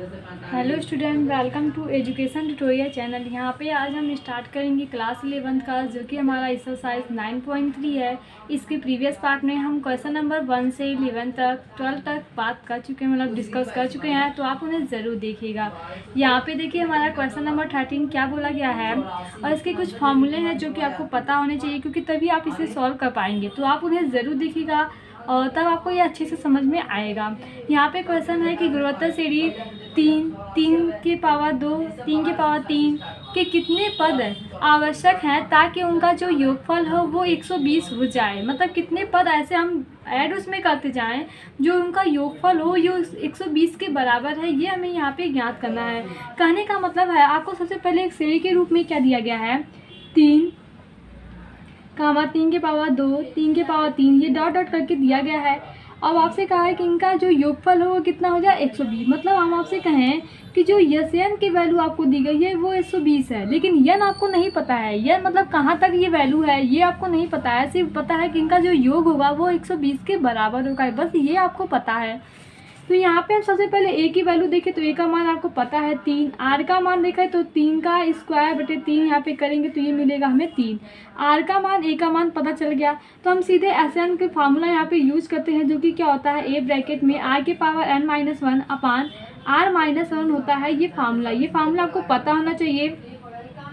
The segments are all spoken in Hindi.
Hello student, welcome to education tutorial channel. यहाँ पे आज हम स्टार्ट करेंगे क्लास 11 का, जो कि हमारा एक्सरसाइज 9.3 है। इसके प्रीवियस पार्ट में हम क्वेश्चन नंबर 1 से 11 तक 12 तक बात कर चुके हैं, मतलब डिस्कस कर चुके हैं, तो आप उन्हें ज़रूर देखिएगा। यहाँ पे देखिए हमारा क्वेश्चन नंबर 13 क्या बोला गया है, और इसके कुछ फार्मूले हैं जो कि आपको पता होने चाहिए, क्योंकि तभी आप इसे सॉल्व कर पाएंगे। तो आप उन्हें ज़रूर देखिएगा और तब आपको ये अच्छे से समझ में आएगा। यहाँ पे क्वेश्चन है कि गुणोत्तर श्रेणी 3 के पावर 2, 3 के पावर 3 के कितने पद आवश्यक हैं ताकि उनका जो योगफल हो वो 120 हो जाए। मतलब कितने पद ऐसे हम ऐड उसमें करते जाएं जो उनका योगफल हो ये 120 के बराबर है, ये हमें यहाँ पे ज्ञात करना है। कहने का मतलब है आपको सबसे पहले एक श्रेणी के रूप में क्या दिया गया है, 3 के पावर 2, 3 के पावर 3, ये डॉट डॉट करके दिया गया है। अब आपसे कहा है कि इनका जो योगफल हो वो कितना हो जाए 120। मतलब हम आपसे कहें कि जो यन की वैल्यू आपको दी गई है वो 120 है, लेकिन यन आपको नहीं पता है, यन मतलब कहाँ तक ये वैल्यू है ये आपको नहीं पता है। सिर्फ पता है कि इनका जो योग होगा वो 120 के बराबर होगा, बस ये आपको पता है। तो यहाँ पे हम सबसे पहले ए की वैल्यू देखें तो ए का मान आपको पता है 3, आर का मान देखा है तो 3 का स्क्वायर बटे 3 यहाँ पे करेंगे तो ये मिलेगा हमें 3। आर का मान ए का मान पता चल गया, तो हम सीधे एसएन के फार्मूला यहाँ पे यूज करते हैं, जो कि क्या होता है ए ब्रैकेट में आर के पावर n-1 अपान r-1 होता है। ये फार्मूला आपको पता होना चाहिए।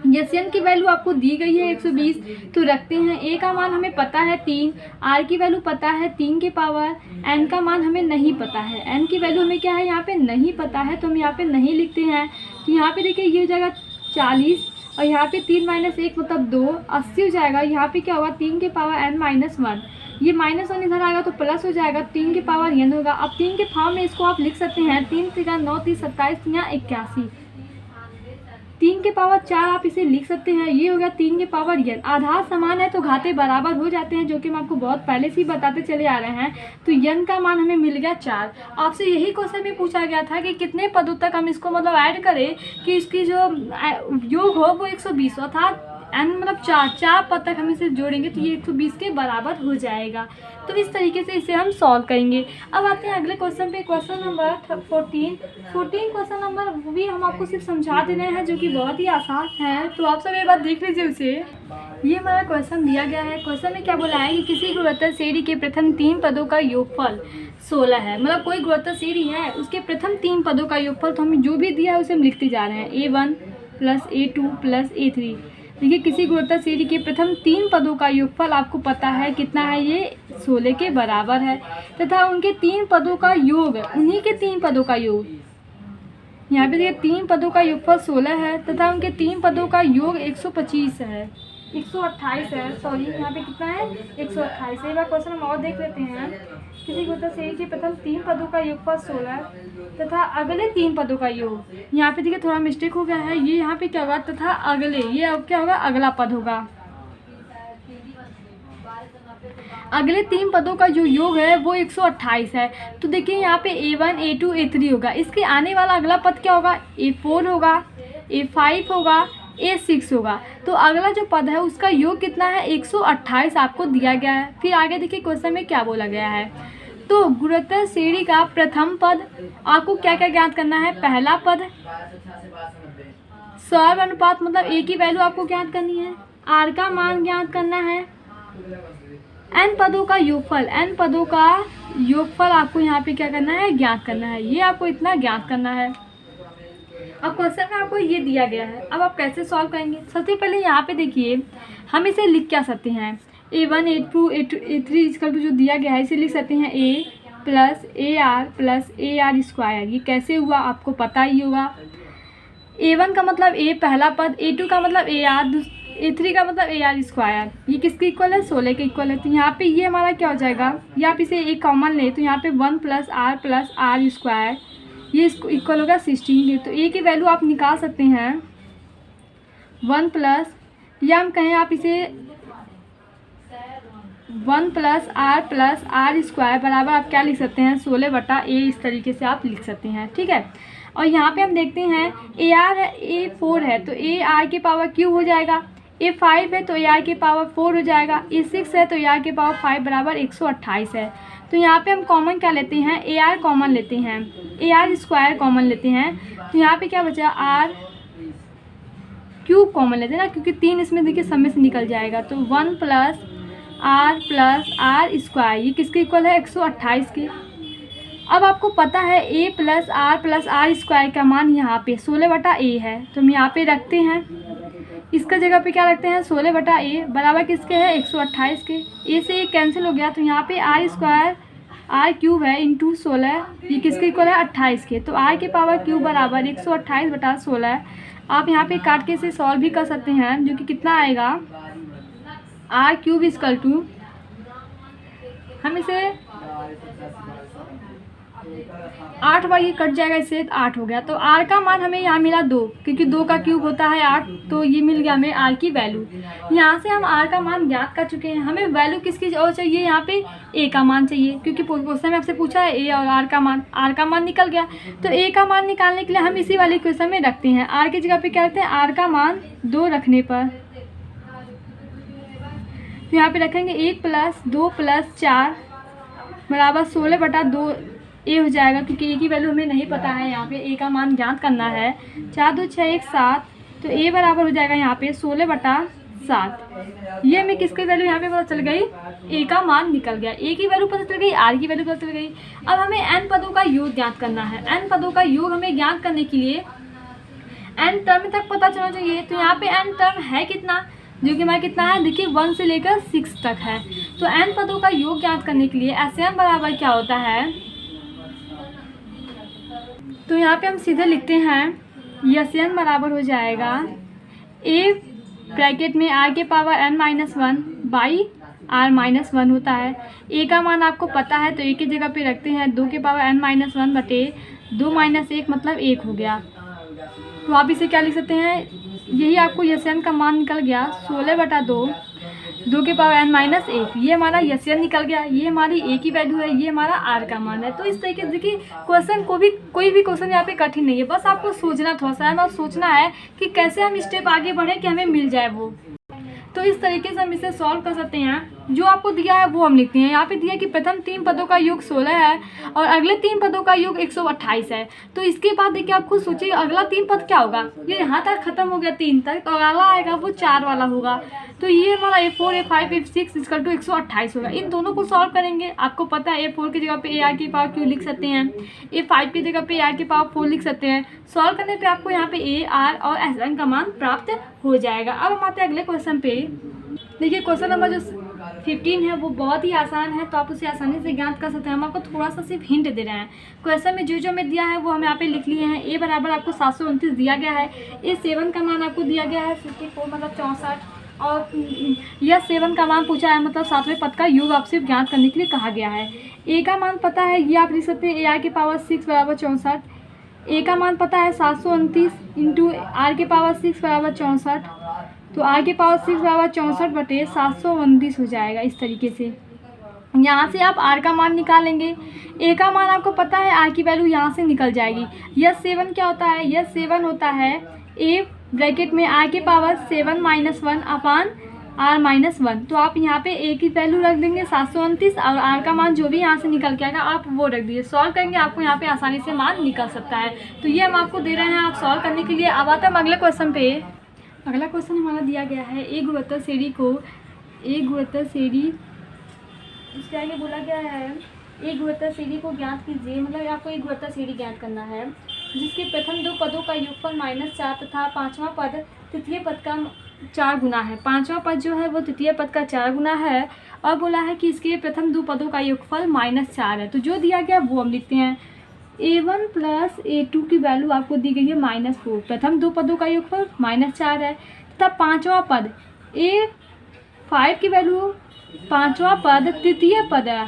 यन की वैल्यू आपको दी गई है 120, तो रखते हैं। ए का मान हमें पता है 3, आर की वैल्यू पता है 3 के पावर, एन का मान हमें नहीं पता है, एन की वैल्यू हमें क्या है यहाँ पे नहीं पता है, तो हम यहाँ पे नहीं लिखते हैं। तो यहाँ पे देखिए ये हो जाएगा 40 और यहाँ पे 3 - 1 मतलब 2, 80 हो जाएगा। यहाँ पे क्या होगा 3 के पावर n-1, ये -1 इधर आएगा तो प्लस हो जाएगा, 3 के पावर n होगा। अब 3 के फॉर्म में इसको आप लिख सकते हैं, 3 × 9 = 27, यहाँ 81, 3 के पावर 4 आप इसे लिख सकते हैं, ये हो गया 3 के पावर n। आधार समान है तो घाते बराबर हो जाते हैं, जो कि हम आपको बहुत पहले से ही बताते चले आ रहे हैं। तो n का मान हमें मिल गया 4। आपसे यही क्वेश्चन में पूछा गया था कि कितने पदों तक हम इसको मतलब ऐड करें कि इसकी जो योग हो वो 120, अर्थात n मतलब 4 पद तक हम इसे जोड़ेंगे तो ये 120 के बराबर हो जाएगा। तो इस तरीके से इसे हम सॉल्व करेंगे। अब आते हैं अगले क्वेश्चन पे, क्वेश्चन नंबर 14 क्वेश्चन नंबर भी हम आपको सिर्फ समझा दे रहे हैं, जो कि बहुत ही आसान है, तो आप सब एक बार देख लीजिए उसे। ये हमारा क्वेश्चन दिया गया है। क्वेश्चन में क्या बोला है कि किसी गुणोत्तर श्रेणी के प्रथम 3 पदों का योगफल 16 है। मतलब कोई गुणोत्तर श्रेणी है उसके प्रथम 3 पदों का योगफल, तो हमें जो भी दिया है उसे हम लिखते जा रहे हैं, A1 + A2 + A3। देखिए किसी गुणोत्तर श्रेणी के प्रथम 3 पदों का योगफल आपको पता है कितना है, ये 16 के बराबर है, तथा उनके 3 पदों का योग, उन्हीं के 3 पदों का योग, यहाँ पे देखिए 3 पदों का योगफल 16 है तथा उनके 3 पदों का योग 125 है, 128 है, सॉरी यहाँ पे कितना है 128 है। एक बार क्वेश्चन हम और देख लेते हैं। किसी गुणोत्तर श्रेणी के प्रथम 3 पदों का योगफल 16 तथा अगले 3 पदों का योग, यहाँ पे देखिए थोड़ा मिस्टेक हो गया है, ये यहाँ पे क्या होगा तथा अगले, ये अब क्या होगा अगला पद होगा। अगले 3 पदों का जो योग है वो 128 है। तो देखिए यहाँ पे A1 A2 A3 होगा, इसके आने वाला अगला पद क्या होगा, A4 होगा, A5 होगा, A6 होगा। तो अगला जो पद है उसका योग कितना है 128 आपको दिया गया है। फिर आगे देखिए क्वेश्चन में क्या बोला गया है, तो गुणोत्तर श्रेणी का प्रथम पद आपको क्या क्या ज्ञात करना है। पहला पद सौर अनुपात, मतलब ए की वैल्यू आपको ज्ञात करनी है, आर का मान ज्ञात करना है, n पदों का योगफल, n पदों का योगफल आपको यहाँ पे क्या करना है ज्ञात करना है, ये आपको इतना ज्ञात करना है। अब क्वेश्चन में आपको ये दिया गया है, अब आप कैसे सॉल्व करेंगे। सबसे पहले यहाँ पे देखिए हम इसे लिख क्या सकते हैं, A1 A2 A3 = जो दिया गया है इसे लिख सकते हैं A + AR + AR²। ये कैसे हुआ आपको पता ही होगा। A1 का मतलब A पहला पद, A2 का मतलब AR, A3 का मतलब AR²। ये किसके इक्वल है 16 के इक्वल है। तो यहाँ पे ये हमारा क्या हो जाएगा, या आप इसे एक कॉमन ले तो यहाँ पे 1 + R + R², ये इसको इक्वल होगा 16 के। तो ए की वैल्यू आप निकाल सकते हैं 1 प्लस, या हम कहें आप इसे 1 + R + R² बराबर आप क्या लिख सकते हैं 16/A, इस तरीके से आप लिख सकते हैं, ठीक है। और यहाँ पे हम देखते हैं AR है, A4 है तो AR के पावर Q हो जाएगा, A5 है तो AR के पावर 4 हो जाएगा, A6 है तो AR के पावर 5 बराबर 128 है। तो यहाँ पे हम कॉमन क्या लेते हैं, ए आर कॉमन लेते हैं, ए आर स्क्वायर कॉमन लेते हैं। तो यहाँ पे क्या बचा, आर क्यूब कॉमन लेते हैं ना, क्योंकि 3 इसमें देखिए सब में से निकल जाएगा। तो 1 प्लस आर स्क्वायर, ये किसके इक्वल है, 128 के। अब आपको पता है ए प्लस आर स्क्वायर का मान यहाँ पे 16/a है, तो हम यहाँ पे रखते हैं, इसका जगह पे क्या रखते हैं 16/a बराबर किसके है, 128 के। ए से ये कैंसिल हो गया, तो यहाँ पे आर स्क्वायर आर क्यूब है इंटू 16, ये किसके इक्वल है, 28 के। तो आर के पावर क्यूब बराबर 128/16। आप यहाँ पे काट के इसे सॉल्व भी कर सकते हैं, जो कि कितना आएगा, आर क्यूब इक्वल टू, हम इसे 8 बार ये कट जाएगा, इससे 8 हो गया। तो आर का मान हमें यहाँ मिला 2, क्योंकि 2 का क्यूब होता है 8, तो ये मिल गया हमें आर की वैल्यू। यहाँ से हम आर का मान ज्ञात कर चुके हैं। हमें वैल्यू किसकी और चाहिए, यहाँ पे ए का मान चाहिए, क्योंकि क्वेश्चन में आपसे पूछा है ए और आर का मान निकल गया। तो ए का मान निकालने के लिए हम इसी वाले क्वेश्चन में रखते हैं, आर की जगह पे क्या रखते हैं, आर का मान 2 रखने पर, तो यहाँ पे रखेंगे 1 प्लस 2 प्लस 4 बराबर 16/2 ए हो जाएगा, क्योंकि ए की वैल्यू हमें नहीं पता है, यहाँ पे ए का मान ज्ञात करना है। 4 2 6 1 7, तो ए बराबर हो जाएगा यहाँ पे 16/7। ये हमें किसकी वैल्यू यहाँ पे पता चल गई, ए का मान निकल गया, ए की वैल्यू पता चल गई, आर की वैल्यू पता चल गई। अब हमें एन पदों का योग ज्ञात करना है। एन पदों का योग हमें ज्ञात करने के लिए एन टर्म तक पता चलना चाहिए। तो यहाँ पे एन टर्म है कितना, जो कि हमारा कितना है, देखिए 1 से लेकर 6 तक है। तो एन पदों का योग ज्ञात करने के लिए एस एम बराबर क्या होता है, तो यहाँ पे हम सीधे लिखते हैं, एस एन बराबर हो जाएगा ए ब्रैकेट में आर के पावर n-1 बाई r-1 होता है। ए का मान आपको पता है, तो ए की जगह पे रखते हैं 2 के पावर n-1 बटे 2 - 1 मतलब 1 हो गया। तो आप इसे क्या लिख सकते हैं, यही आपको एस एन का मान निकल गया 16/2 2 के पावर n-1, ये हमारा एस एन निकल गया। ये हमारी ए की वैल्यू है, ये हमारा आर का मान है। तो इस तरीके से देखिए क्वेश्चन को भी, कोई भी क्वेश्चन यहाँ पे कठिन नहीं है, बस आपको सोचना थोड़ा सा है और सोचना है कि कैसे हम स्टेप आगे बढ़े कि हमें मिल जाए वो। तो इस तरीके से हम इसे सॉल्व कर सकते हैं। जो आपको दिया है वो हम लिखते हैं। यहाँ पे दिया कि प्रथम 3 पदों का योग 16 है और अगले 3 पदों का योग 128 है। तो इसके बाद देखिए आप खुद सोचिए अगला 3 पद क्या होगा। ये यहाँ तक खत्म हो गया 3 तक, तो अगला आएगा वो 4 वाला होगा। तो ये हमारा A4 A5 A6 equal to 128 होगा। इन दोनों को सॉल्व करेंगे। आपको पता है A4 की जगह पे AR की पावर Q लिख सकते हैं, A5 की जगह पे AR की पावर 4 लिख सकते हैं। सॉल्व करने पे आपको यहाँ पे AR और SN का मान प्राप्त हो जाएगा। अब हम आते हैं अगले क्वेश्चन पे। देखिए क्वेश्चन नंबर जो 15 है वो बहुत ही आसान है, तो आप उसे आसानी से ज्ञात कर सकते हैं। हम आपको थोड़ा सा सिर्फ हिंट दे रहे हैं। क्वेश्चन में जो हमें दिया है वो हम यहाँ पे लिख लिए हैं। ए बराबर आपको 729 दिया गया है। A7 का मान आपको दिया गया है 54 मतलब 64, और यह 7 का मान पूछा है, मतलब 7वें पद का योग आपसे ज्ञात करने के लिए कहा गया है। ए का मान पता है, ये आप लिख सकते हैं AR की पावर 6 बराबर 64। ए का मान पता है 729 इंटू R के पावर 6 बराबर 64, तो R के पावर 6 बराबर 64 बटे 729 हो जाएगा। इस तरीके से यहाँ से आप R का मान निकालेंगे। ए का मान आपको पता है, R की वैल्यू यहाँ से निकल जाएगी। यह 7 क्या होता है, यह 7 होता है ए ब्रैकेट में R के पावर 7 - 1 अपान R-1। तो आप यहाँ पे ए की वैल्यू रख देंगे 729 और R का मान जो भी यहाँ से निकल के आएगा आप वो रख दीजिए। सॉल्व करेंगे आपको यहाँ पे आसानी से मान निकल सकता है। तो ये हम आपको दे रहे हैं आप सॉल्व करने के लिए। अब आते हैं अगले क्वेश्चन पे। अगला क्वेश्चन हमारा दिया गया है एक गुरुत्वाकर्षण श्रेणी को, एक गुरुत्वाकर्षण श्रेणी इसके आगे बोला गया है एक गुरुत्वाकर्षण श्रेणी को ज्ञात कीजिए। मतलब आपको एक गुरुत्वाकर्षण श्रेणी ज्ञात करना है जिसके प्रथम 2 पदों का योगफल -4 तथा 5वां पद तृतीय पद का 4 गुना है। 5वां पद जो है वो तृतीय पद का 4 गुना है और बोला है कि इसके प्रथम 2 पदों का योगफल -4 है। तो जो दिया गया वो हम लिखते हैं। A1 प्लस A2 की वैल्यू आपको दी गई है -4। प्रथम 2 पदों का योगफल -4 है तथा 5वां पद A5 की वैल्यू 5वां पद तृतीय पद है,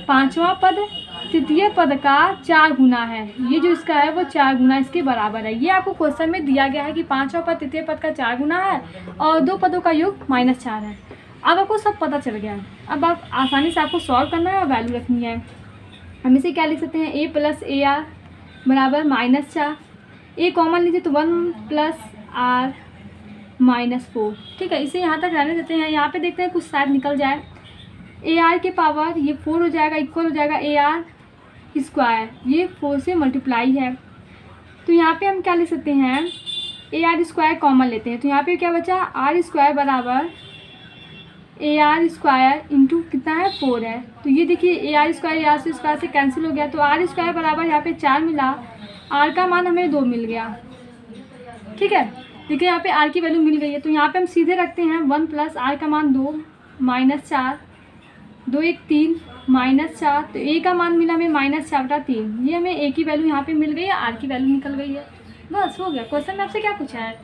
5वां पद तृतीय पद का 4 गुना है। ये जो इसका है वो 4 गुना इसके बराबर है। ये आपको क्वेश्चन में दिया गया है कि 5वां पद तृतीय पद का 4 गुना है और 2 पदों का योग -4 है। अब आपको सब पता चल गया है। अब आप आसानी से आपको सॉल्व करना है और वैल्यू रखनी है। हम इसे क्या लिख सकते हैं, A प्लस AR बराबर -4। ए कॉमन लीजिए तो 1 प्लस R -4। ठीक है, इसे यहाँ तक रहने देते हैं। यहाँ पे देखते हैं कुछ शायद निकल जाए। ए आर के पावर ये 4 हो जाएगा, इक्वल हो जाएगा ए आर स्क्वायर, ये 4 से मल्टीप्लाई है। तो यहाँ पे हम क्या ले सकते हैं, ए आर स्क्वायर कॉमन लेते हैं, तो यहाँ पे क्या बचा, आर स्क्वायर बराबर ए आर स्क्वायर इंटू कितना है 4 है। तो ये देखिए ए आर स्क्वायर से कैंसिल हो गया, तो आर स्क्वायर बराबर यहाँ पे 4 मिला, आर का मान हमें 2 मिल गया। ठीक है, देखिए यहाँ पे आर की वैल्यू मिल गई है, तो यहाँ पे हम सीधे रखते हैं 1 प्लस आर का मान 2 माइनस 4, 2 1 3 माइनस 4, तो ए का मान मिला हमें -4/3, ये हमें ए की वैल्यू यहाँ पे मिल गई है, आर की वैल्यू निकल गई है। बस हो गया। क्वेश्चन में आपसे क्या पूछा है,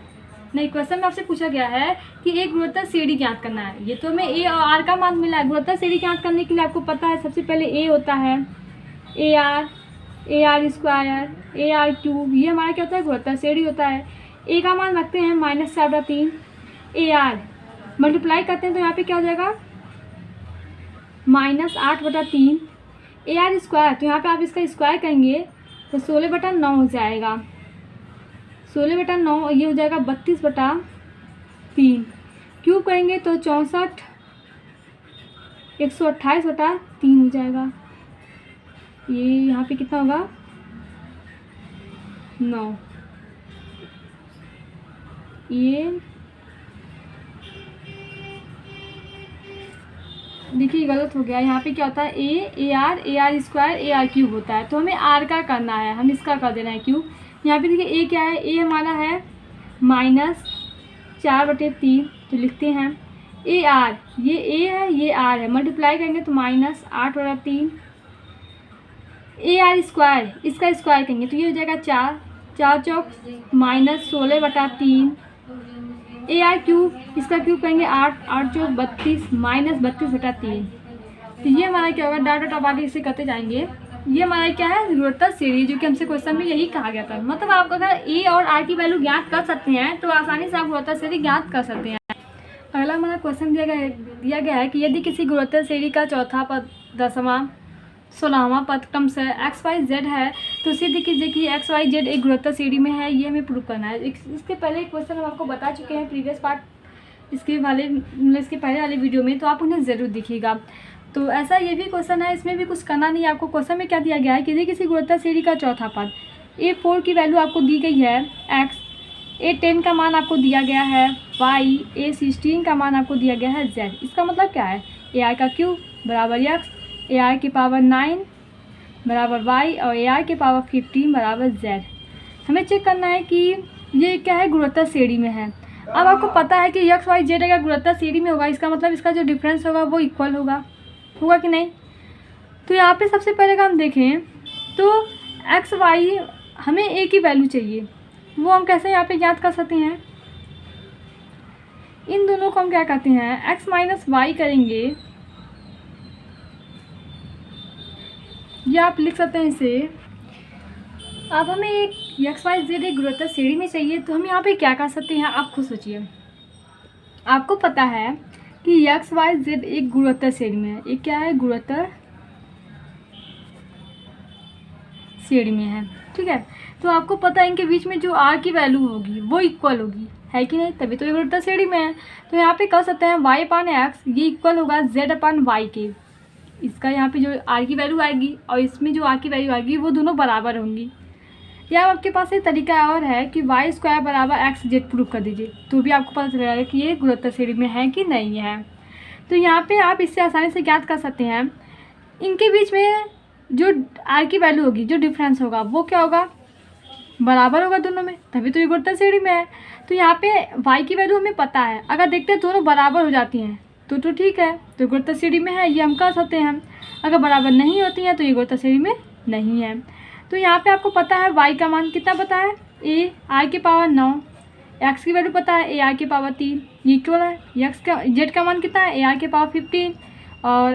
नहीं क्वेश्चन में आपसे पूछा गया है कि एक गुणोत्तर श्रेणी ज्ञात करना है। ये तो हमें ए और आर का मान मिला है, गुणोत्तर श्रेणी ज्ञात करने के लिए आपको पता है सबसे पहले ए होता है A R square, A R cube, ये हमारा क्या होता है, गुणोत्तर श्रेणी होता है। ए का मान रखते हैं -4/3, ए आर मल्टीप्लाई करते हैं तो यहाँ पे क्या हो जाएगा -8/3, ए आर स्क्वायर, तो यहाँ पे आप इसका स्क्वायर करेंगे तो 16/9 हो जाएगा, 16/9, और ये हो जाएगा 32/3, क्यूब करेंगे तो 64 128/3 हो जाएगा, ये यहाँ पे कितना होगा 9, ये देखिए गलत हो गया, यहाँ पे क्या होता है A R square A R cube होता है, तो हमें आर का करना है, हम इसका कर देना है क्यूब। यहाँ पे देखिए ए क्या है, ए हमारा है -4/3, तो लिखते हैं ए आर, ये ए है ये आर है, मल्टीप्लाई करेंगे तो -8/3, ए आर स्क्वायर, इसका स्क्वायर करेंगे तो ये हो जाएगा 4 चौक -16/3, ए आर क्यूब, इसका क्यूब करेंगे 8 चौक 32 -32/3, तो ये हमारा क्या होगा, डॉट अब आगे इसे करते जाएंगे। ये हमारा क्या है, गुणोत्तर श्रेणी, जो कि हमसे क्वेश्चन में यही कहा गया था। मतलब आप अगर ए और आर की वैल्यू ज्ञात कर सकते हैं तो आसानी से आप गुणोत्तर श्रेणी ज्ञात कर सकते हैं। अगला हमारा क्वेश्चन दिया गया है कि यदि किसी गुणोत्तर श्रेणी का चौथा पद 10वां 16वां पद क्रमशः XYZ है तो सिद्ध कीजिए कि XYZ एक गुणोत्तर श्रेणी में है, ये हमें प्रूव करना है। इसके पहले क्वेश्चन हम आपको बता चुके हैं प्रीवियस पार्ट, इसके पहले वाले वीडियो में, तो आप उन्हें ज़रूर देखिएगा। तो ऐसा ये भी क्वेश्चन है, इसमें भी कुछ करना नहीं है आपको। क्वेश्चन में क्या दिया गया है कि यदि किसी गुणोत्तर श्रेणी का चौथा पद A4 की वैल्यू आपको दी गई है x, A10 का मान आपको दिया गया है y, A16 का मान आपको दिया गया है z। इसका मतलब क्या है, AR का क्यूब बराबर x, AR की पावर 9 बराबर y और AR की पावर 15 बराबर z। हमें चेक करना है कि ये क्या है, गुणोत्तर श्रेणी में है। अब आपको पता है कि XYZ अगर गुणोत्तर श्रेणी में होगा, इसका मतलब इसका जो डिफरेंस होगा वो इक्वल होगा कि नहीं। तो यहाँ पे सबसे पहले का हम देखें तो XY हमें A की वैल्यू चाहिए, वो हम कैसे यहाँ पे ज्ञात कर सकते हैं, इन दोनों को हम क्या करते हैं x - y करेंगे, या आप लिख सकते हैं इसे। अब हमें एक XYZ एक गुणोत्तर श्रेणी में चाहिए, तो हम यहाँ पे क्या कर सकते हैं, आप खुद सोचिए। आपको पता है कि XYZ एक गुणोत्तर श्रेणी में है, एक क्या है, गुणोत्तर श्रेणी में है, ठीक है। तो आपको पता है इनके बीच में जो R की वैल्यू होगी वो इक्वल होगी, है कि नहीं, तभी तो ये गुणोत्तर श्रेणी में है। तो यहाँ पे कर सकते हैं y/x ये इक्वल होगा z/y के, इसका यहाँ पे जो R की वैल्यू आएगी और इसमें जो R की वैल्यू आएगी वो दोनों बराबर होंगी। या आपके पास एक तरीका और है कि y² बराबर XZ प्रूव कर दीजिए, तो भी आपको पता चलेगा कि ये गुणोत्तर श्रेणी में है कि नहीं है। तो यहाँ पे आप इससे आसानी से ज्ञात कर सकते हैं, इनके बीच में जो R की वैल्यू होगी, जो डिफरेंस होगा वो क्या होगा, बराबर होगा दोनों में, तभी तो ये गुणोत्तर श्रेणी में है। तो यहाँ पे y की वैल्यू हमें पता है, अगर देखते हैं दोनों बराबर हो जाती हैं तो ठीक है, तो गुणोत्तर श्रेणी में है, ये हम कर सकते हैं। अगर बराबर नहीं होती हैं तो ये गुणोत्तर श्रेणी में नहीं है। तो यहाँ पे आपको पता है y का मान कितना पता है, a r की पावर 9, x की वैल्यू पता है a r की पावर 3, ये इक्वल है z का मान कितना है a r की पावर 15 और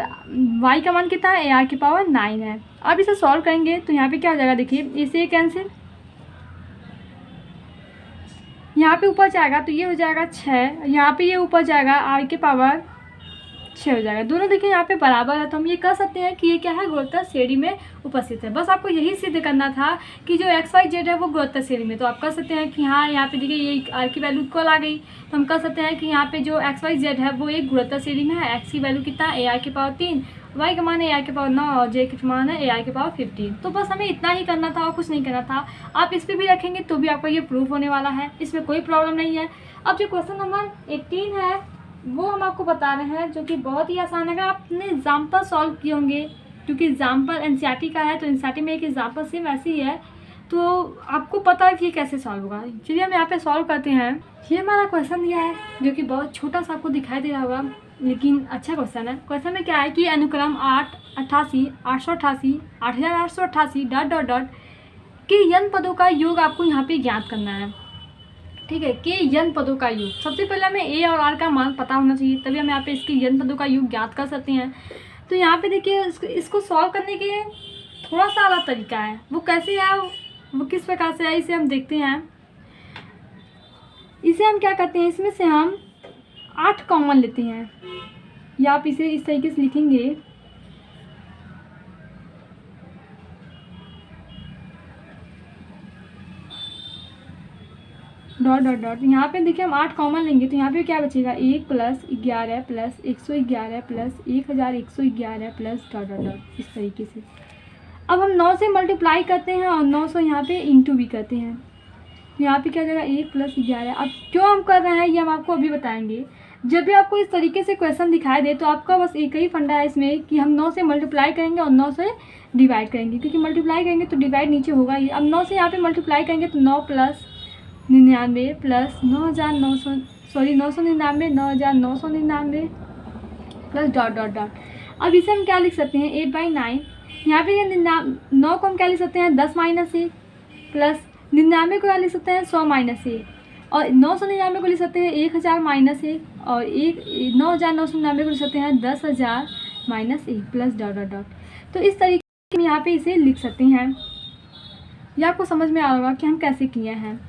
y का मान कितना है a r की पावर 9 है। अब इसे सॉल्व करेंगे तो यहाँ पे क्या हो जाएगा, देखिए इसे कैंसिल, यहाँ पे ऊपर जाएगा तो ये हो जाएगा 6, यहाँ पे ये ऊपर जाएगा r की पावर 6 हो जाएगा। दोनों देखिए यहाँ पे बराबर है, तो हम ये कह सकते हैं कि ये क्या है, गुणोत्तर श्रेणी में उपस्थित है। बस आपको यही सिद्ध करना था कि जो XYZ है वो गुणोत्तर श्रेणी में। तो आप कह सकते हैं कि हाँ, यहाँ पे देखिए ये R की वैल्यू इक्वल आ गई, तो हम कह सकते हैं कि यहाँ पे जो XYZ है वो एक गुणोत्तर श्रेणी में है। X की वैल्यू कितना है, AR की पावर 3, Y का मान है AR की पावर 9 और J की मान है AR की पावर 15। तो बस हमें इतना ही करना था और कुछ नहीं करना था। आप इस पर भी रखेंगे तो भी आपका ये प्रूफ होने वाला है, इसमें कोई प्रॉब्लम नहीं है। अब जो क्वेश्चन नंबर 18 है वो हम आपको बता रहे हैं, जो कि बहुत ही आसान है। अगर आपने एग्जाम्पल सॉल्व किए होंगे, क्योंकि एग्जाम्पल एनसीईआरटी का है, तो एनसीईआरटी में एक एग्जाम्पल सेम ऐसी ही है, तो आपको पता है कि ये कैसे सॉल्व होगा। चलिए हम यहाँ पे सॉल्व करते हैं। ये हमारा क्वेश्चन दिया है, जो कि बहुत छोटा सा आपको दिखाई दे रहा होगा, लेकिन अच्छा क्वेश्चन है। क्वेश्चन में क्या है कि अनुक्रम 888, 888, 8888 डॉट डॉट डॉट के यन पदों का योग आपको यहाँ पे ज्ञात करना है। ठीक है, के यन पदों का योग। सबसे पहले हमें ए और आर का मान पता होना चाहिए, तभी हम यहाँ पे इसके यन पदों का योग ज्ञात कर सकते हैं। तो यहाँ पे देखिए इसको सॉल्व करने के थोड़ा सा अलग तरीका है। वो कैसे है, वो किस प्रकार से है, इसे हम देखते हैं। इसे हम क्या करते हैं, इसमें से हम 8 कॉमन लेते हैं, या आप इसे इस तरीके से लिखेंगे, डॉट डॉट डॉट। यहाँ पे देखिए हम 8 कॉमन लेंगे, तो यहाँ पे क्या बचेगा, 1 plus 11 plus 111 plus 1111 plus dot dot dot, इस तरीके से। अब हम 9 से मल्टीप्लाई करते हैं और 900 यहाँ पे इंटू भी करते हैं। यहाँ पे क्या हो जाएगा, 1 प्लस 11। अब क्यों हम कर रहे हैं ये हम आपको अभी बताएंगे। जब भी आपको इस तरीके से क्वेश्चन दिखाई दे, तो आपका बस एक ही फंडा है इसमें कि हम 9 से मल्टीप्लाई करेंगे और 9 से डिवाइड करेंगे, क्योंकि मल्टीप्लाई करेंगे तो डिवाइड नीचे होगा ही। अब 9 से यहाँ पे मल्टीप्लाई करेंगे तो 9 plus 99 plus 9900, sorry 999, 9999 plus dot dot dot. अब इसे हम क्या लिख सकते हैं, 8/9। यहाँ पे ये 9 को हम क्या लिख सकते हैं, 10 माइनस 1 प्लस 99 को क्या लिख सकते हैं, 100 माइनस 1, और 999 को लिख सकते हैं 1000 माइनस 1, और 9999 को लिख सकते हैं 10,000 minus 1 plus dot dot dot. तो इस तरीके से हम यहाँ पे इसे लिख सकते हैं। यह आपको समझ में आ रहा होगा कि हम कैसे किए हैं,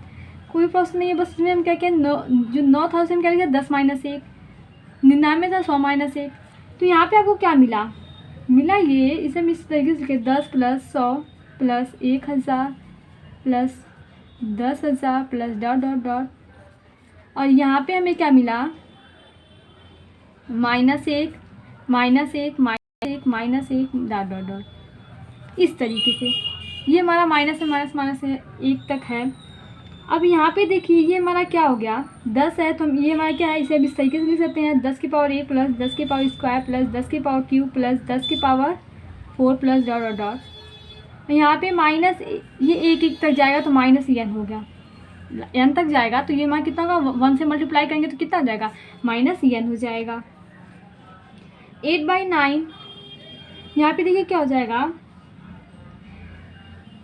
कोई प्रश्न नहीं है। बस इसमें हम क्या किया, जो 9 था उसे हम क्या लिखा, 10 माइनस 1, 99 था 100 माइनस 1। तो यहाँ पे आपको क्या मिला, ये इसे हम इस तरीके से लिखे, 10 plus 100 plus 1000 plus 10,000 plus dot dot dot, और यहाँ पे हमें क्या मिला, -1 -1 -1 डॉट डॉट डॉट, इस तरीके से। ये हमारा माइनस है, माइनस है 1 तक है। अब यहाँ पे देखिए ये हमारा क्या हो गया, 10 है, तो हम ये हमारा क्या है, इसे अब इस तरीके से लिख सकते हैं, 10 की पावर 1 प्लस 10 की पावर स्क्वायर प्लस 10 की पावर क्यूब प्लस 10 की power 4 plus dot dot dot. यहाँ पे माइनस ये 1 तक जाएगा तो माइनस n हो गया, n तक जाएगा तो ये हमारा कितना होगा, 1 से मल्टीप्लाई करेंगे तो कितना हो जाएगा, -n हो जाएगा। 8/9 यहाँ पे देखिए क्या हो जाएगा।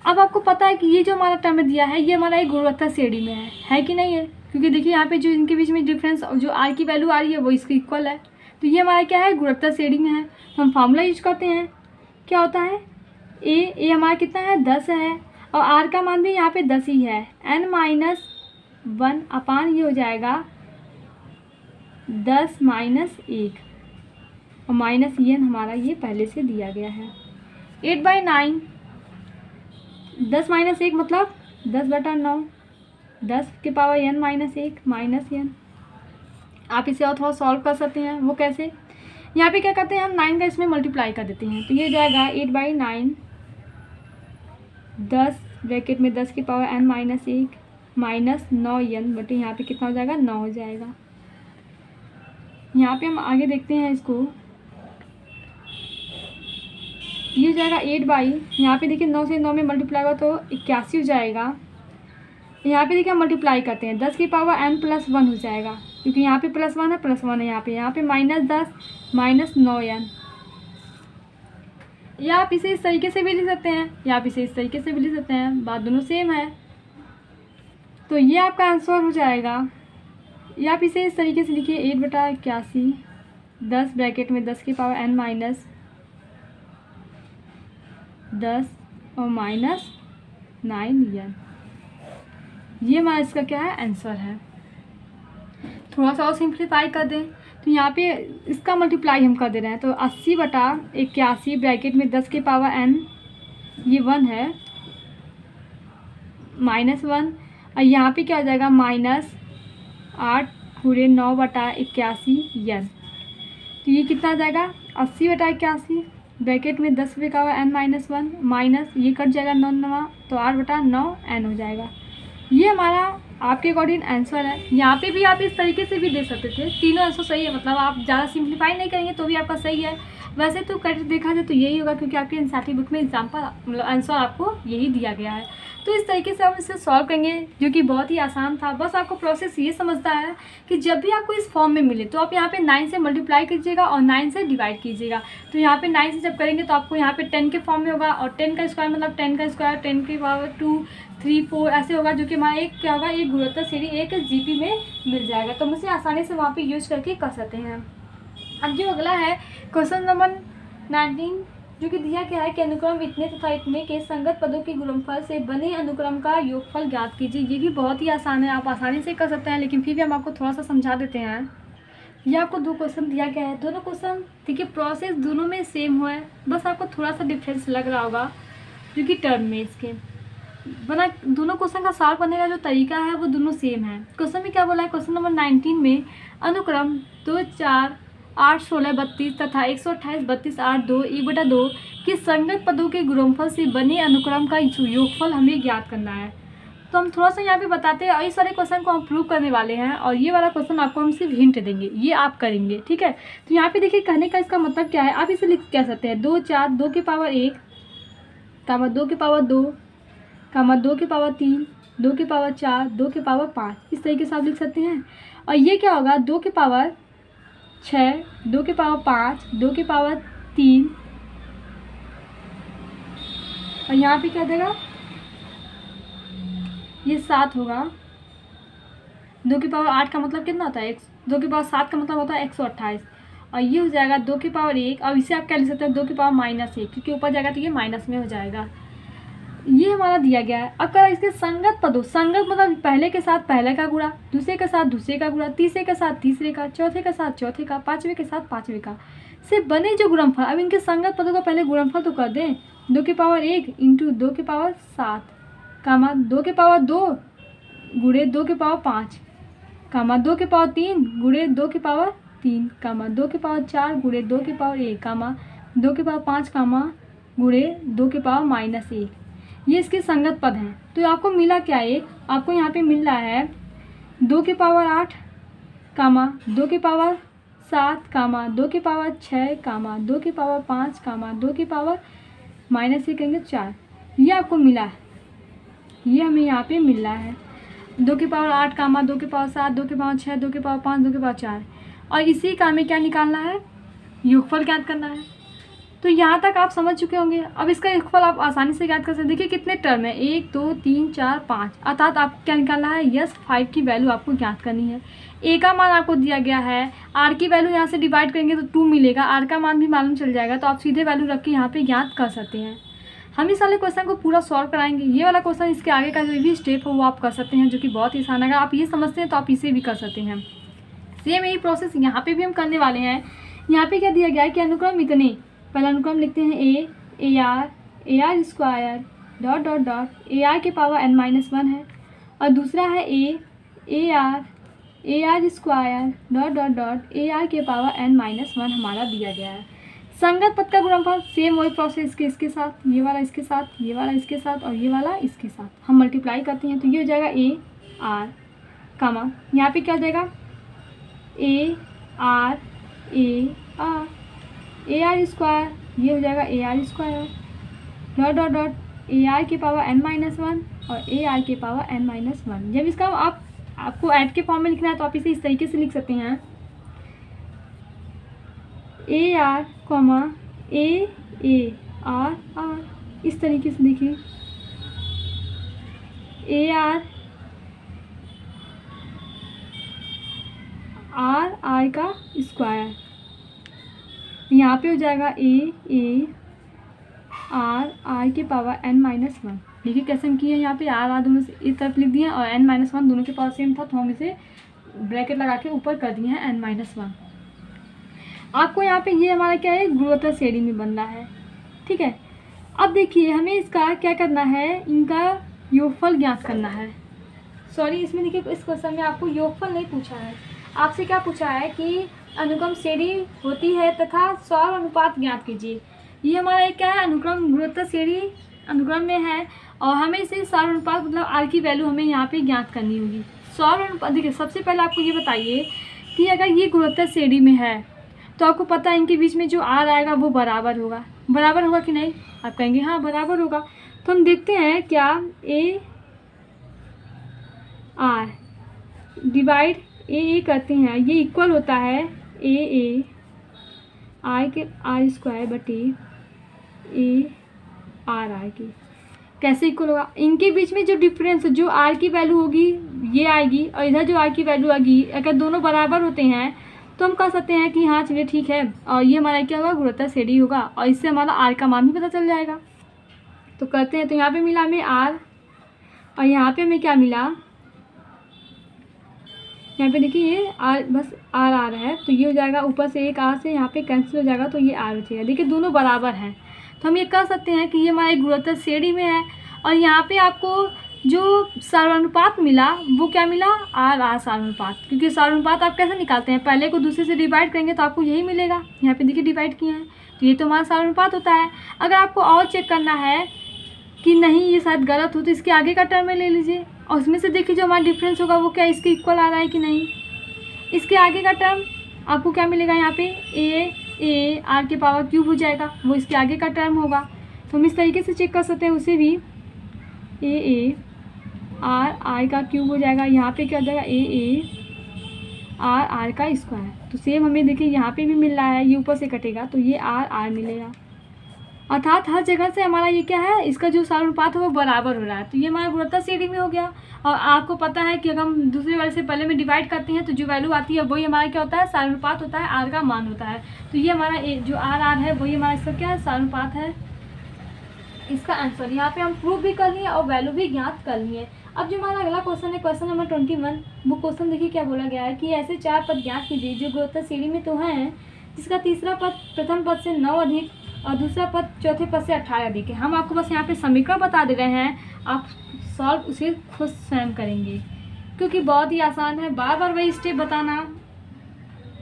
अब आपको पता है कि ये जो हमारा टर्म दिया है ये हमारा एक गुणोत्तर श्रेणी में है कि नहीं है, क्योंकि देखिए यहाँ पे जो इनके बीच में डिफरेंस जो r की वैल्यू आ रही है वो इसके इक्वल है, तो ये हमारा क्या है, गुणोत्तर श्रेणी में है। तो हम फार्मूला यूज करते हैं, क्या होता है, ए हमारा कितना है, 10 है, और r का मान भी यहाँ पे 10 ही है, n-1 अपान ये हो जाएगा 10 माइनस 1, और माइनस n हमारा ये पहले से दिया गया है। 8/9, 10 माइनस 1 मतलब 10/9, 10 के power n minus 1 minus n। आप इसे और थोड़ा सॉल्व कर सकते हैं, वो कैसे, यहाँ पे क्या करते हैं, हम 9 का इसमें मल्टीप्लाई कर देते हैं, तो ये जाएगा 8/9, 10 ब्रैकेट में 10 की power n minus 1 minus 9n बटे यहाँ पे कितना हो जाएगा, 9 हो जाएगा। यहाँ पे हम आगे देखते हैं इसको, ये जाएगा 8/, यहाँ पे देखिए 9 से 9 में मल्टीप्लाई होगा तो 81 हो जाएगा। यहाँ पे देखिए हम मल्टीप्लाई करते हैं, 10 की पावर n प्लस 1 हो जाएगा, क्योंकि यहाँ पे +1 है, +1 है यहाँ पे -10 माइनस 9n। या आप इसे इस तरीके से भी लिख सकते हैं, या आप इसे इस तरीके से भी लिख सकते हैं, बात दोनों सेम है। तो ये आपका आंसर हो जाएगा। या आप इसे इस तरीके से लिखिए, 8/81, 10 ब्रैकेट में 10 की पावर n माइनस 10 और माइनस 9n। ये हमारा इसका क्या है, आंसर है। थोड़ा सा और सिंप्लीफाई कर दें तो यहाँ पे इसका मल्टीप्लाई हम कर दे रहे हैं, तो 80/81 ब्रैकेट में 10 के पावर n, ये 1 है, -1, और यहाँ पे क्या हो जाएगा -8 पूरे 9/81 n। तो ये कितना आ जाएगा 80/81 ब्रैकेट में 10 के पावर n -1 माइनस ये कट जाएगा 9 9, तो 8/9 n हो जाएगा। ये हमारा आपके अकॉर्डिंग आंसर है। यहाँ पे भी आप इस तरीके से भी दे सकते थे, तीनों आंसर सही है, मतलब आप ज़्यादा सिंप्लीफाई नहीं करेंगे तो भी आपका सही है। वैसे तो करेक्ट देखा जाए तो यही होगा, क्योंकि आपके एनसीईआरटी बुक में एग्जाम्पल मतलब आंसर आपको यही दिया गया है। तो इस तरीके से आप इसे सॉल्व करेंगे, जो कि बहुत ही आसान था। बस आपको प्रोसेस ये समझता है कि जब भी आपको इस फॉर्म में मिले तो आप यहाँ पे 9 से मल्टीप्लाई कीजिएगा और 9 से डिवाइड कीजिएगा। तो यहाँ पे 9 से जब करेंगे तो आपको यहाँ पे 10 के फॉर्म में होगा, और 10 का स्क्वायर मतलब 10 का स्क्वायर 10 की पावर 2 3 4 ऐसे होगा, जो कि हमारा एक क्या होगा, एक गुणोत्तर श्रेणी एक जीपी में मिल जाएगा। तो हम उसे आसानी से वहाँ पे यूज करके कर सकते हैं। अब जो अगला है क्वेश्चन नंबर 19, जो कि दिया गया है कि अनुक्रम इतने तथा इतने के संगत पदों के गुणनफल से बने अनुक्रम का योगफल ज्ञात कीजिए। ये भी बहुत ही आसान है, आप आसानी से कर सकते हैं, लेकिन फिर भी हम आपको थोड़ा सा समझा देते हैं। ये आपको 2 क्वेश्चन दिया गया है, दोनों क्वेश्चन देखिए प्रोसेस दोनों में सेम हुआ है, बस आपको थोड़ा सा डिफरेंस लग रहा होगा जो कि टर्म में इसके बना। दोनों क्वेश्चन का सॉल्व करने का जो तरीका है वो दोनों सेम है। क्वेश्चन में क्या बोला है, क्वेश्चन नंबर 19 में अनुक्रम 2 4 8 16 32 तथा 128 32 8 2 1/2 के संगत पदों के गुणनफल से बने अनुक्रम का योगफल हमें ज्ञात करना है। तो हम थोड़ा सा यहाँ पे बताते हैं, इस सारे क्वेश्चन को हम प्रूव करने वाले हैं, और ये वाला क्वेश्चन आपको हम सिर्फ हिंट देंगे, ये आप करेंगे, ठीक है। तो यहाँ पे देखिए कहने का इसका मतलब क्या है, आप इसे लिख कह सकते हैं 2 4 2 की पावर 1 कामा 2 की पावर 2 कामा 2 की पावर 3 2 की पावर 4 2 की पावर 5, इस तरीके से आप लिख सकते हैं। और ये क्या होगा 2 की पावर 6 2 की पावर 5 2 की पावर 3, और यहाँ पे क्या देगा ये 7 होगा। 2 की पावर 8 का मतलब कितना होता है 2 की पावर 7 का मतलब होता है 128, और ये हो जाएगा 2 की पावर 1, और इसे आप क्या लिख सकते हैं 2 की पावर -1, क्योंकि ऊपर जाएगा तो ये माइनस में हो जाएगा। ये हमारा दिया गया है। अगर इसके संगत पदों, संगत मतलब पहले के साथ पहले का गुणा, दूसरे के साथ दूसरे का गुणा, तीसरे के साथ तीसरे का, चौथे के साथ चौथे का, पाँचवें के साथ पाँचवें का से बने जो गुणनफल। अब इनके संगत पदों का पहले गुणनफल तो कर दें, 2 की पावर 1 इंटू 2 की पावर 7 कामा 2 की पावर 2 गुणे 2 की पावर 5 कामा 2 की पावर 3 गुणे 2 की पावर 3 कामा 2 की पावर 4 गुणे 2 की पावर 1 कामा 2 की पावर 5 कामा गुणे 2 की पावर -1। ये इसके संगत पद हैं। तो आपको मिला क्या, एक आपको यहाँ पे मिल रहा है 2 की पावर 8 कामा 2 की पावर 7 कामा 2 की पावर 6 कामा 2 की पावर 5 कामा 2 की पावर -1 कहेंगे 4, ये आपको मिला है। ये हमें यहाँ पे मिल रहा है 2 की पावर 8 कामा 2 की पावर 7 2 की पावर 6 2 की पावर 5 2 की पावर 4, और इसी का हमें क्या निकालना है, योगफल ज्ञात करना है। तो यहाँ तक आप समझ चुके होंगे। अब इसका योगफल आप आसानी से ज्ञात कर सकते हैं। देखिए कितने टर्म है, 1 2 3 4 5, अर्थात आप क्या निकालना है, यस 5 की वैल्यू आपको ज्ञात करनी है। ए का मान आपको दिया गया है, आर की वैल्यू यहाँ से डिवाइड करेंगे तो 2 मिलेगा, आर का मान भी मालूम चल जाएगा, तो आप सीधे वैल्यू रख के यहाँ पे ज्ञात कर सकते हैं। हम इस वाले क्वेश्चन को पूरा सॉल्व कराएंगे। ये वाला क्वेश्चन इसके आगे का जो भी स्टेप हो वो आप कर सकते हैं, जो कि बहुत ही आसान है। अगर आप ये समझते हैं तो आप इसे भी कर सकते हैं। सेम यही प्रोसेस यहाँ पे भी हम करने वाले हैं। यहाँ पे क्या दिया गया है कि अनुक्रम इतने, पहला अनुक्रम लिखते हैं A R square dot dot dot A R के पावर n-1 है, और दूसरा है A R square dot dot dot A R के पावर n-1 हमारा दिया गया है। संगत पद का गुणनफल सेम वही प्रोसेस के इसके साथ, ये वाला इसके साथ, ये वाला इसके साथ, और ये वाला इसके साथ हम मल्टीप्लाई करते हैं, तो ये हो जाएगा ए आर कामा यहाँ पे क्या हो जाएगा ए आर स्क्वायर, ये हो जाएगा A R square dot dot dot A R की पावर n-1 और ए आर की पावर n-1। जब इसका आपको ऐड के फॉर्म में लिखना है तो आप इसे इस तरीके से लिख सकते हैं, A R comma A R, इस तरीके से देखिए ए आर का स्क्वायर, यहाँ पे हो जाएगा ए आर के पावर n-1। देखिए कैसे हम किए हैं, यहाँ पे आर दोनों से इस तरफ लिख दिए और n-1 दोनों के पावर सेम था, तो हम इसे ब्रैकेट लगा के ऊपर कर दिए हैं n-1। आपको यहाँ पे ये हमारा क्या है, गुणोत्तर श्रेणी में बन रहा है। ठीक है, अब देखिए हमें इसका क्या करना है, इनका योगफल ज्ञात करना है। सॉरी, इसमें देखिए इस क्वेश्चन में आपको योगफल नहीं पूछा है, आपसे क्या पूछा है कि अनुक्रम श्रेणी होती है तथा सौर अनुपात ज्ञात कीजिए। ये हमारा एक क्या है, अनुक्रम गुणोत्तर श्रेणी अनुक्रम में है और हमें इसे सौर अनुपात मतलब आर की वैल्यू हमें यहाँ पे ज्ञात करनी होगी। सौर अनुपात देखिए, सबसे पहले आपको ये बताइए कि अगर ये गुणोत्तर श्रेणी में है तो आपको पता है इनके बीच में जो आर आएगा वो बराबर होगा। बराबर होगा कि नहीं, आप कहेंगे हाँ बराबर होगा। तो हम देखते हैं क्या ए आर डिवाइड ए करते हैं, ये इक्वल होता है ए आर के आर स्क्वायर बटे ए आर के। कैसे इक्वल होगा, इनके बीच में जो डिफरेंस जो आर की वैल्यू होगी ये आएगी और इधर जो आर की वैल्यू आएगी, अगर दोनों बराबर होते हैं तो हम कह सकते हैं कि हाँ चलिए ठीक है, और ये हमारा क्या होगा, गुणोत्तर श्रेणी होगा और इससे हमारा आर का मान भी पता चल जाएगा। तो करते हैं, तो यहाँ पे मिला हमें आर और यहाँ पे हमें क्या मिला, यहाँ पे देखिए ये आर बस आर आ रहा है तो ये हो जाएगा, ऊपर से एक आर से यहाँ पे कैंसिल हो जाएगा तो ये आर बचेगा। देखिए दोनों बराबर हैं तो हम ये कह सकते हैं कि ये हमारे गुणोत्तर श्रेणी में है। और यहाँ पे आपको जो सारानुपात मिला वो क्या मिला, आर आर सारानुपात, क्योंकि सारानुपात आप कैसे निकालते हैं, पहले को दूसरे से डिवाइड करेंगे तो आपको यही मिलेगा। यहाँ पे देखिए डिवाइड किए हैं तो ये तो हमारा सारानुपात होता है। अगर आपको और चेक करना है कि नहीं ये शायद गलत हो तो इसके आगे का टर्म ले लीजिए और उसमें से देखिए जो हमारा डिफरेंस होगा वो क्या इसके इक्वल आ रहा है कि नहीं। इसके आगे का टर्म आपको क्या मिलेगा, यहाँ पे ए आर के पावर क्यूब हो जाएगा, वो इसके आगे का टर्म होगा। तो हम इस तरीके से चेक कर सकते हैं, उसे भी ए आर का क्यूब हो जाएगा, यहाँ पे क्या हो जाएगा ए आर का स्क्वायर। तो सेम हमें देखिए यहाँ पे भी मिल रहा है, ये ऊपर से कटेगा तो ये आर मिलेगा। अर्थात हर जगह से हमारा ये क्या है, इसका जो सारानुपात है वो बराबर हो रहा है। तो ये हमारा गुणोत्तर श्रेणी में हो गया। और आपको पता है कि अगर हम दूसरे वाले से पहले में डिवाइड करते हैं तो जो वैल्यू आती है वही हमारा क्या होता है, सारानुपात होता है, आर का मान होता है। तो ये हमारा जो आर है वही हमारा इसका क्या है, सारानुपात है। इसका आंसर यहाँ पे हम प्रूव भी कर लिए और वैल्यू भी ज्ञात कर लिए। अब जो हमारा अगला क्वेश्चन है, क्वेश्चन नंबर 21, वो क्वेश्चन देखिए क्या बोला गया है कि ऐसे 4 पद ज्ञात कीजिए जो गुणोत्तर श्रेणी में तो हैं, जिसका तीसरा पद प्रथम पद से 9 अधिक और दूसरा पद चौथे पद से 18 अधिक है। हम आपको बस यहाँ पे समीकरण बता दे रहे हैं, आप सॉल्व उसे खुद स्वयं करेंगे क्योंकि बहुत ही आसान है। बार बार वही स्टेप बताना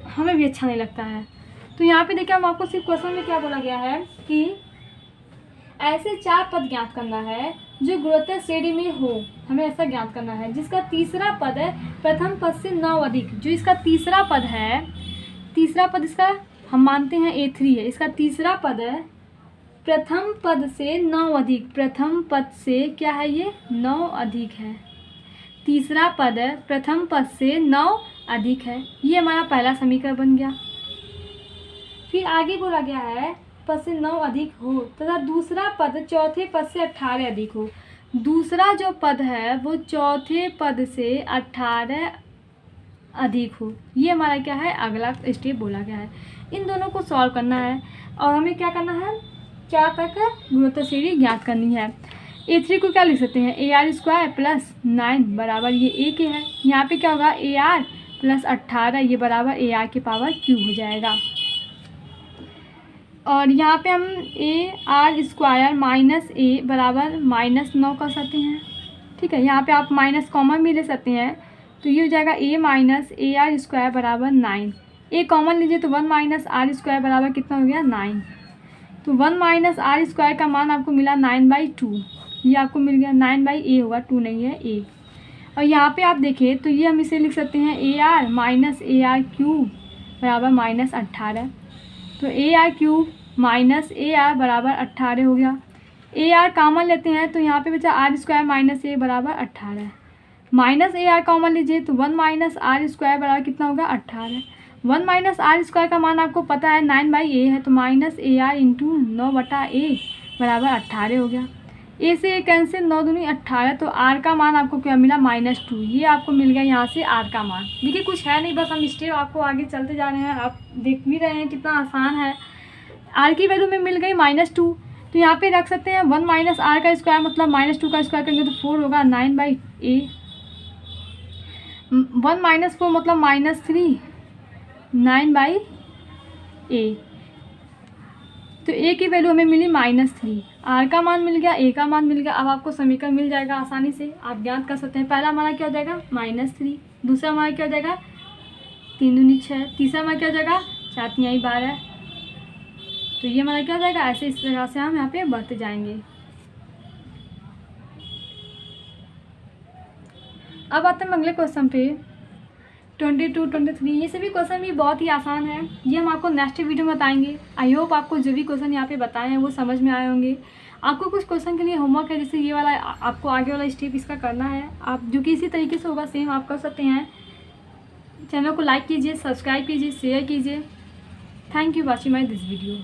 हमें भी अच्छा नहीं लगता है। तो यहाँ पे देखिए हम आपको सिर्फ क्वेश्चन में क्या बोला गया है कि ऐसे 4 पद ज्ञात करना है जो गुणोत्तर श्रेणी में हो, हमें ऐसा ज्ञात करना है जिसका तीसरा पद है प्रथम पद से 9 अधिक। जो इसका तीसरा पद है, तीसरा पद इसका हम मानते हैं A3 है, इसका तीसरा पद है प्रथम पद से 9 अधिक। प्रथम पद से क्या है, ये 9 अधिक है। तीसरा पद है प्रथम पद से 9 अधिक है। ये हमारा पहला समीकरण बन गया। फिर आगे बोला गया है पद से 9 अधिक हो तथा दूसरा पद चौथे पद से 18 अधिक हो। दूसरा जो पद है वो चौथे पद से 18 अधिक हो। ये हमारा क्या है, अगला स्टेप बोला गया है। इन दोनों को सॉल्व करना है और हमें क्या करना है, 4 तक गुणोत्तर श्रेणी ज्ञात करनी है। A3 को क्या लिख सकते हैं, AR स्क्वायर प्लस 9 बराबर ये A के है। यहाँ पे क्या होगा, AR प्लस 18 ये बराबर AR के पावर क्यूब हो जाएगा। और यहाँ पे हम AR स्क्वायर माइनस A बराबर -9 कर सकते हैं। ठीक है, यहाँ पे आप माइनस कॉमन भी ले सकते हैं तो ये हो जाएगा A माइनस AR स्क्वायर बराबर 9। A कॉमन लीजिए तो 1 माइनस आर स्क्वायर बराबर कितना हो गया, 9। तो 1 माइनस आर स्क्वायर का मान आपको मिला 9/2। ये आपको मिल गया 9/A होगा, 2 नहीं है A। और यहाँ पे आप देखें तो ये हम इसे लिख सकते हैं AR माइनस AR क्यूब बराबर -18। तो AR क्यूब माइनस AR बराबर 18 हो गया। AR कॉमन लेते हैं तो यहाँ पे बचा आर स्क्वायर माइनस A बराबर 18। माइनस AR कॉमन लीजिए तो 1 माइनस आर स्क्वायर बराबर कितना होगा, 18। 1 माइनस आर स्क्वायर का मान आपको पता है 9/A है, तो माइनस AR इंटू 9/A बराबर 18 हो गया। A से कैंसिल, 9 दूनी 18, तो R का मान आपको क्या मिला, -2। ये आपको मिल गया यहाँ से R का मान। देखिए कुछ है नहीं, बस हम स्टेप आपको आगे चलते जा रहे हैं, आप देख भी रहे हैं कितना आसान है। R की वैल्यू में मिल गई -2, तो यहाँ पे रख सकते हैं 1 माइनस R का स्क्वायर मतलब -2 का स्क्वायर करेंगे तो 4 होगा, 9/A। 1 - 4 मतलब -3, 9/A ए, तो ए की वैल्यू हमें मिली -3, आर का मान मिल गया, ए का मान मिल गया। अब आपको समीकरण मिल जाएगा आसानी से, आप ज्ञात कर सकते हैं। पहला हमारा क्या हो जाएगा -3, दूसरा हमारा क्या हो जाएगा 3 दूनी 6, तीसरा हमारा क्या हो जाएगा 4 तिहाई 12। तो ये हमारा क्या हो जाएगा, ऐसे इस तरह से हम यहाँ पे बढ़ते जाएंगे। अब आते हैं अगले क्वेश्चन पे 22, 23। ये सभी क्वेश्चन भी बहुत ही आसान है, ये हम आपको नेक्स्ट वीडियो में बताएंगे। आई होप आपको जो भी क्वेश्चन यहाँ पे बताए हैं वो समझ में आए होंगे। आपको कुछ क्वेश्चन के लिए होमवर्क है, जैसे ये वाला आपको आगे वाला स्टेप इसका करना है, आप जो कि इसी तरीके से होगा सेम आप कर सकते हैं। चैनल को लाइक कीजिए, सब्सक्राइब कीजिए, शेयर कीजिए। Thank you watching my this video.